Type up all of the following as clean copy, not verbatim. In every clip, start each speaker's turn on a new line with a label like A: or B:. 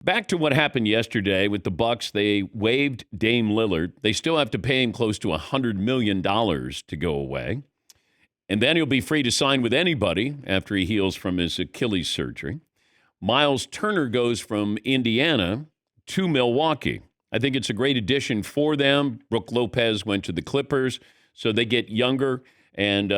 A: Back to what happened yesterday with the Bucks. They waived Dame Lillard. They still have to pay him close to $100 million to go away. And then he'll be free to sign with anybody after he heals from his Achilles surgery. Myles Turner goes from Indiana to Milwaukee. I think it's a great addition for them. Brook Lopez went to the Clippers, so they get younger and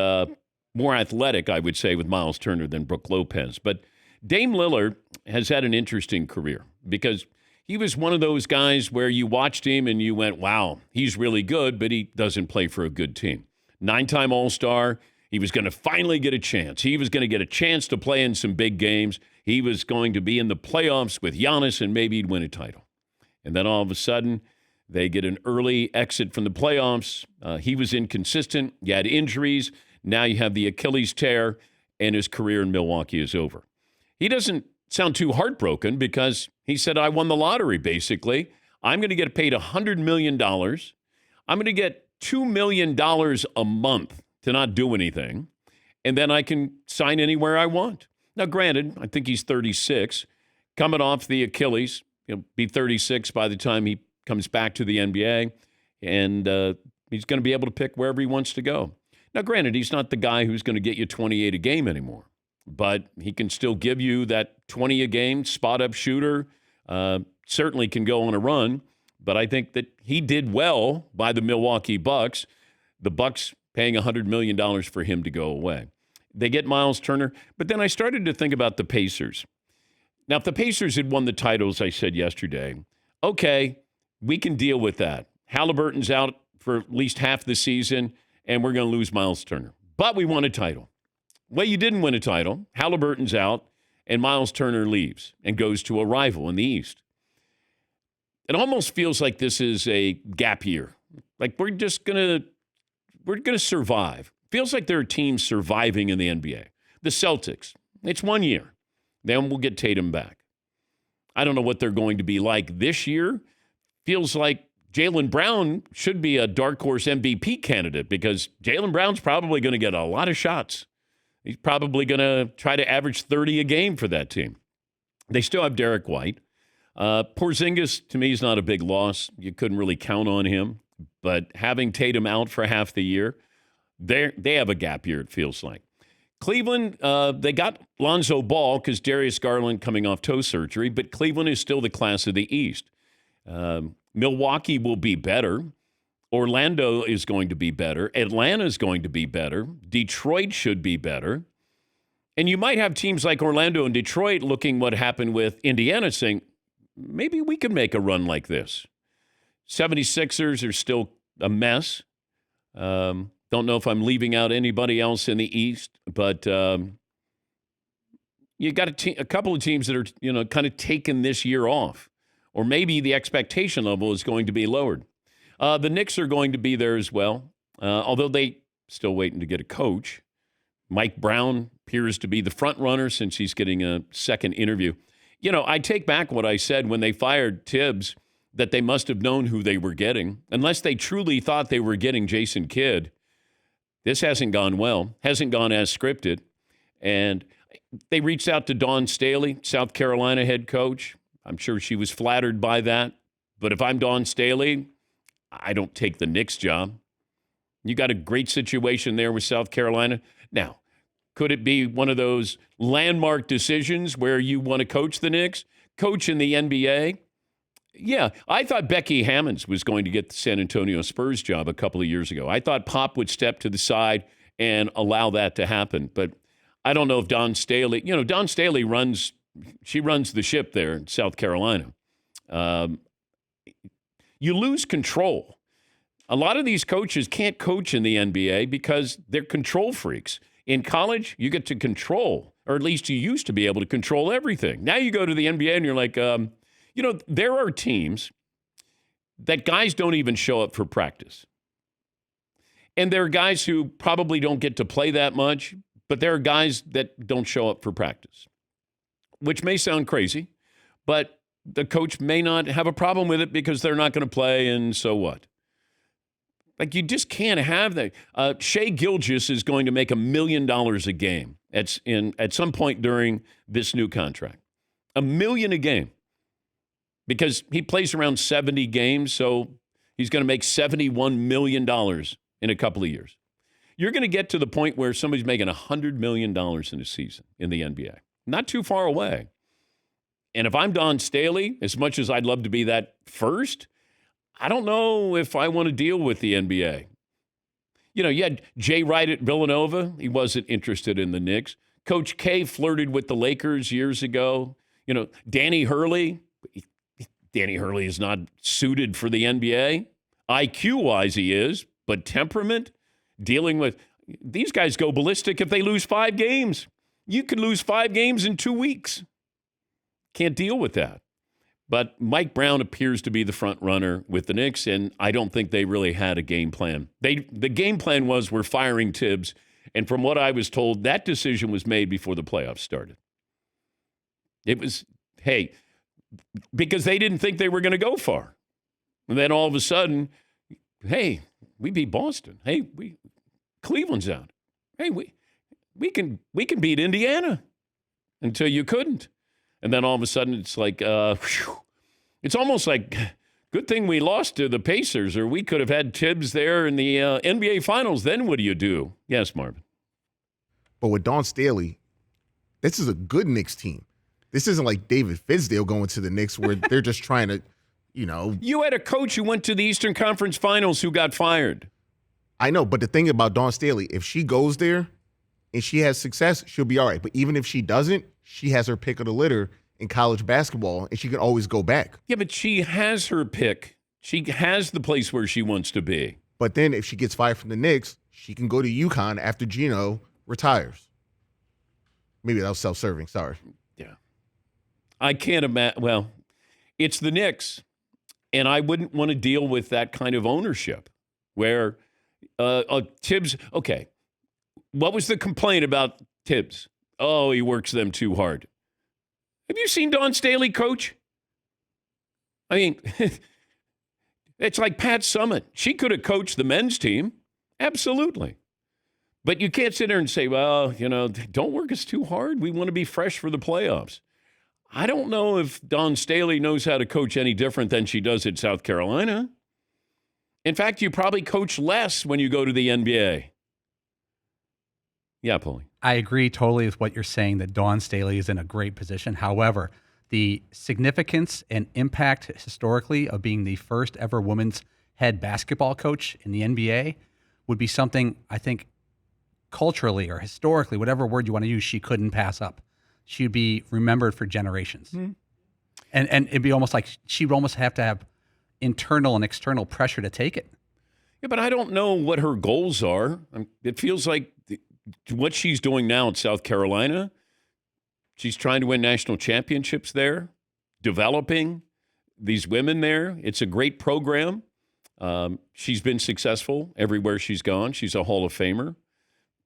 A: more athletic, I would say, with Myles Turner than Brook Lopez. But Dame Lillard has had an interesting career because he was one of those guys where you watched him and you went, wow, he's really good, but he doesn't play for a good team. 9-time All-Star. He was going to finally get a chance. He was going to get a chance to play in some big games. He was going to be in the playoffs with Giannis, and maybe he'd win a title. And then all of a sudden, they get an early exit from the playoffs. He was inconsistent. You had injuries. Now you have the Achilles tear, and his career in Milwaukee is over. He doesn't sound too heartbroken because he said, I won the lottery, basically. I'm going to get paid $100 million. I'm going to get $2 million a month to not do anything, and then I can sign anywhere I want. Now, granted, I think he's 36, coming off the Achilles. He'll be 36 by the time he comes back to the NBA, and he's going to be able to pick wherever he wants to go. Now, granted, he's not the guy who's going to get you 28 a game anymore, but he can still give you that 20 a game spot-up shooter, certainly can go on a run, but I think that he did well by the Milwaukee Bucks. The Bucks paying $100 million for him to go away. They get Myles Turner, but then I started to think about the Pacers. Now, if the Pacers had won the titles, I said yesterday, okay, we can deal with that. Halliburton's out for at least half the season, and we're going to lose Myles Turner. But we won a title. Well, you didn't win a title. Halliburton's out, and Myles Turner leaves and goes to a rival in the East. It almost feels like this is a gap year. Like we're going to survive. Feels like there are teams surviving in the NBA. The Celtics, it's 1 year. Then we'll get Tatum back. I don't know what they're going to be like this year. Feels like Jaylen Brown should be a dark horse MVP candidate because Jaylen Brown's probably going to get a lot of shots. He's probably going to try to average 30 a game for that team. They still have Derek White. Porzingis, to me, is not a big loss. You couldn't really count on him. But having Tatum out for half the year, they have a gap year, it feels like. Cleveland, they got Lonzo Ball because Darius Garland coming off toe surgery, but Cleveland is still the class of the East. Milwaukee will be better. Orlando is going to be better. Atlanta is going to be better. Detroit should be better. And you might have teams like Orlando and Detroit looking what happened with Indiana saying, maybe we can make a run like this. 76ers are still a mess. Don't know if I'm leaving out anybody else in the East, but you got a couple of teams that are, kind of taking this year off, or maybe the expectation level is going to be lowered. The Knicks are going to be there as well, although they still waiting to get a coach. Mike Brown appears to be the front runner since he's getting a second interview. I take back what I said when they fired Tibbs, that they must have known who they were getting. Unless they truly thought they were getting Jason Kidd, this hasn't gone well, hasn't gone as scripted. And they reached out to Dawn Staley, South Carolina head coach. I'm sure she was flattered by that. But if I'm Dawn Staley, I don't take the Knicks job. You got a great situation there with South Carolina. Now, could it be one of those landmark decisions where you want to coach the Knicks? Coach in the NBA? Yeah, I thought Becky Hammons was going to get the San Antonio Spurs job a couple of years ago. I thought Pop would step to the side and allow that to happen. But I don't know if Dawn Staley, Dawn Staley runs the ship there in South Carolina. You lose control. A lot of these coaches can't coach in the NBA because they're control freaks. In college, you get to control, or at least you used to be able to control everything. Now you go to the NBA and you're like, there are teams that guys don't even show up for practice. And there are guys who probably don't get to play that much, but there are guys that don't show up for practice, which may sound crazy, but the coach may not have a problem with it because they're not going to play, and so what? Like, you just can't have that. Shai Gilgeous is going to make $1 million a game at some point during this new contract. $1 million a game. because he plays around 70 games, so he's going to make $71 million in a couple of years. You're going to get to the point where somebody's making $100 million in a season in the NBA. Not too far away. And if I'm Don Staley, as much as I'd love to be that first, I don't know if I want to deal with the NBA. You know, you had Jay Wright at Villanova. He wasn't interested in the Knicks. Coach K flirted with the Lakers years ago. You know, Danny Hurley is not suited for the NBA. IQ-wise, he is, but temperament, dealing with these guys go ballistic if they lose 5 games. You could lose 5 games in 2 weeks. Can't deal with that. But Mike Brown appears to be the front runner with the Knicks, and I don't think they really had a game plan. The game plan was we're firing Tibbs, and from what I was told, that decision was made before the playoffs started. It was, hey, because they didn't think they were going to go far. And then all of a sudden, hey, we beat Boston. Hey, Cleveland's out. Hey, we can beat Indiana until you couldn't. And then all of a sudden it's like, it's almost like, good thing we lost to the Pacers, or we could have had Tibbs there in the NBA Finals. Then what do you do? Yes, Marvin.
B: But with Dawn Staley, this is a good Knicks team. This isn't like David Fizdale going to the Knicks where they're just trying to, you know.
A: You had a coach who went to the Eastern Conference Finals who got fired.
B: I know, but the thing about Dawn Staley, if she goes there and she has success, she'll be all right. But even if she doesn't, she has her pick of the litter in college basketball, and she can always go back.
A: Yeah, but she has her pick. She has the place where she wants to be.
B: But then if she gets fired from the Knicks, she can go to UConn after Gino retires. Maybe that was self-serving. Sorry.
A: Yeah. I can't imagine. Well, it's the Knicks, and I wouldn't want to deal with that kind of ownership where Tibbs, okay, what was the complaint about Tibbs? Oh, he works them too hard. Have you seen Dawn Staley coach? I mean, it's like Pat Summitt. She could have coached the men's team. Absolutely. But you can't sit there and say, well, you know, don't work us too hard. We want to be fresh for the playoffs. I don't know if Dawn Staley knows how to coach any different than she does at South Carolina. In fact, you probably coach less when you go to the NBA. Yeah, Paulie.
C: I agree totally with what you're saying, that Dawn Staley is in a great position. However, the significance and impact historically of being the first ever women's head basketball coach in the NBA would be something I think culturally or historically, whatever word you want to use, she couldn't pass up. She'd be remembered for generations. Mm-hmm. And it'd be almost like she'd almost have to have internal and external pressure to take it.
A: Yeah, but I don't know what her goals are. It feels like what she's doing now at South Carolina, she's trying to win national championships there, developing these women there. It's a great program. She's been successful everywhere she's gone. She's a Hall of Famer.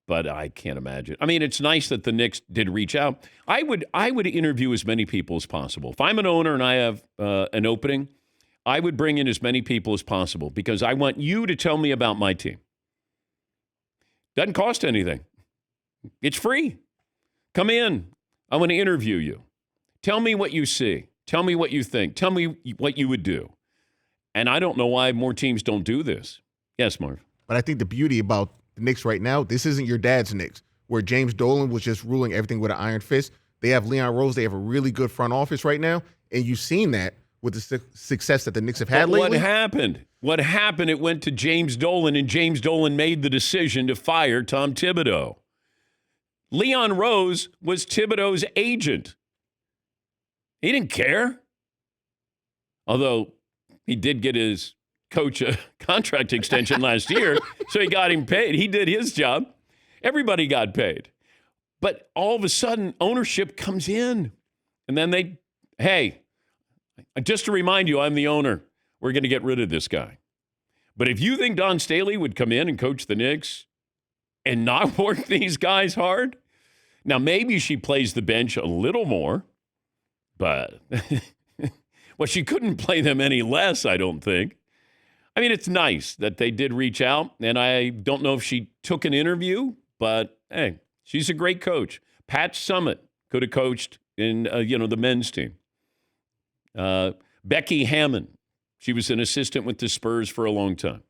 A: But I can't imagine. I mean, it's nice that the Knicks did reach out. I would interview as many people as possible. If I'm an owner and I have an opening, I would bring in as many people as possible because I want you to tell me about my team. Doesn't cost anything. It's free. Come in. I want to interview you. Tell me what you see. Tell me what you think. Tell me what you would do. And I don't know why more teams don't do this. Yes, Marv.
B: But I think the beauty about the Knicks right now, this isn't your dad's Knicks, where James Dolan was just ruling everything with an iron fist. They have Leon Rose. They have a really good front office right now. And you've seen that with the success that the Knicks have had lately.
A: What happened? What happened? It went to James Dolan, and James Dolan made the decision to fire Tom Thibodeau. Leon Rose was Thibodeau's agent. He didn't care. Although he did get his coach a contract extension last year, so he got him paid. He did his job. Everybody got paid. But all of a sudden, ownership comes in. And then hey, just to remind you, I'm the owner. We're going to get rid of this guy. But if you think Dawn Staley would come in and coach the Knicks and not work these guys hard, now maybe she plays the bench a little more, but well, she couldn't play them any less, I don't think. I mean, it's nice that they did reach out, and I don't know if she took an interview, but hey, she's a great coach. Pat Summitt could have coached in the men's team. Becky Hammon. She was an assistant with the Spurs for a long time.